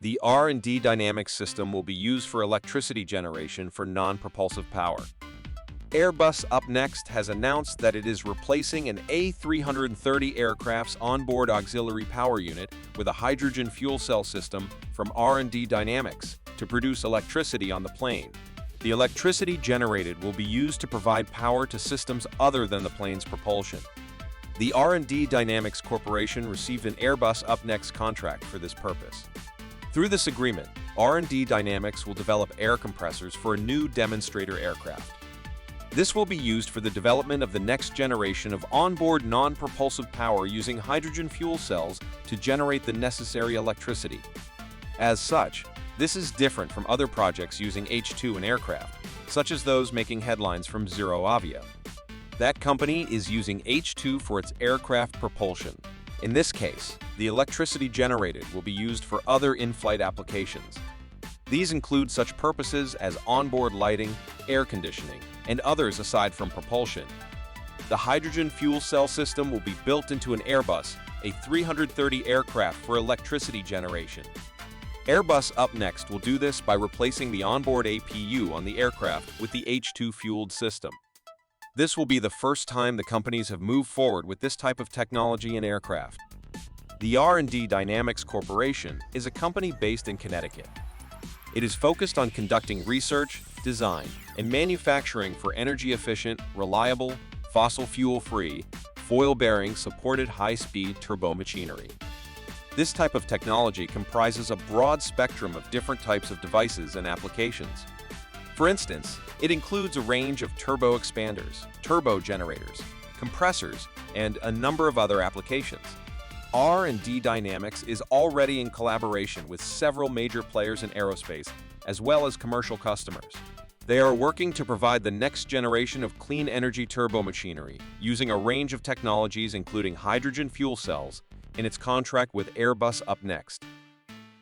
The R&D dynamics system will be used for electricity generation for non-propulsive power. Airbus up next has announced that it is replacing an A330 aircraft's onboard auxiliary power unit with a hydrogen fuel cell system from R&D Dynamics to produce electricity on the plane. The electricity generated will be used to provide power to systems other than the plane's propulsion. The R&D Dynamics Corporation received an Airbus up next contract for this purpose. Through this agreement, R&D Dynamics will develop air compressors for a new demonstrator aircraft. This will be used for the development of the next generation of onboard non-propulsive power using hydrogen fuel cells to generate the necessary electricity. As such, this is different from other projects using H2 in aircraft, such as those making headlines from ZeroAvia. That company is using H2 for its aircraft propulsion. In this case, the electricity generated will be used for other in-flight applications. These include such purposes as onboard lighting, air conditioning, and others aside from propulsion. The hydrogen fuel cell system will be built into an Airbus, A330 aircraft for electricity generation. Airbus up next will do this by replacing the onboard APU on the aircraft with the H2-fueled system. This will be the first time the companies have moved forward with this type of technology in aircraft. The R&D Dynamics Corporation is a company based in Connecticut. It is focused on conducting research, design, and manufacturing for energy-efficient, reliable, fossil fuel-free, foil-bearing-supported high-speed turbomachinery. This type of technology comprises a broad spectrum of different types of devices and applications. For instance, it includes a range of turbo expanders, turbo generators, compressors, and a number of other applications. R&D Dynamics is already in collaboration with several major players in aerospace, as well as commercial customers. They are working to provide the next generation of clean energy turbomachinery, using a range of technologies including hydrogen fuel cells, in its contract with Airbus up next.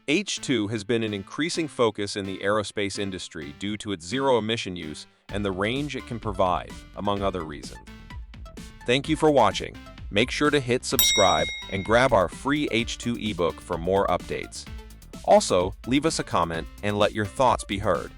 H2 has been an increasing focus in the aerospace industry due to its zero-emission use and the range it can provide, among other reasons. Thank you for watching. Make sure to hit subscribe and grab our free H2 ebook for more updates. Also, leave us a comment and let your thoughts be heard.